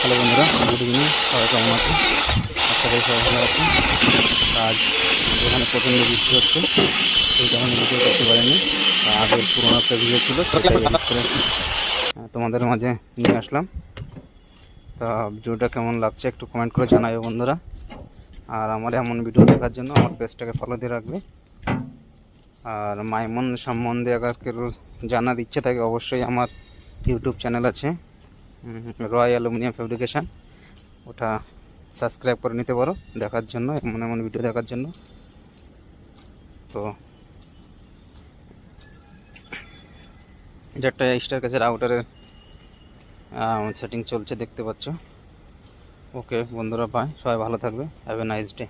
Hello বন্ধুরা, good evening. সবাই কেমন আছেন? আশা করি সবাই ভালো আছেন। আজ এখানে প্রচণ্ড বৃষ্টি হচ্ছে, সেই কারণে ভিডিও করতে পারিনি। আগের পুরোনো একটা ভিডিও ছিল, সেটাই এডিট করে তোমাদের মাঝে নিয়ে আসলাম। তা ভিডিওটা কেমন লাগছে একটু কমেন্ট করে জানাবে বন্ধুরা। আর আমার এমন ভিডিও দেখার জন্য আমার পেজটাকে ফলো দিয়ে রাখবে। আর মাইমন সম্বন্ধে আবার কেউ জানার ইচ্ছে থাকে, অবশ্যই আমার ইউটিউব চ্যানেল আছে রয় অ্যালুমিনিয়াম ফেব্রিকেশান, ওটা সাবস্ক্রাইব করে নিতে পারো দেখার জন্য, এমন এমন ভিডিও দেখার জন্য। তো এটা একটা স্টার কাছের আউটারের সেটিং চলছে, দেখতে পাচ্ছ। ওকে বন্ধুরা, বাই, সবাই ভালো থাকবে, হ্যাভ এ নাইস ডে।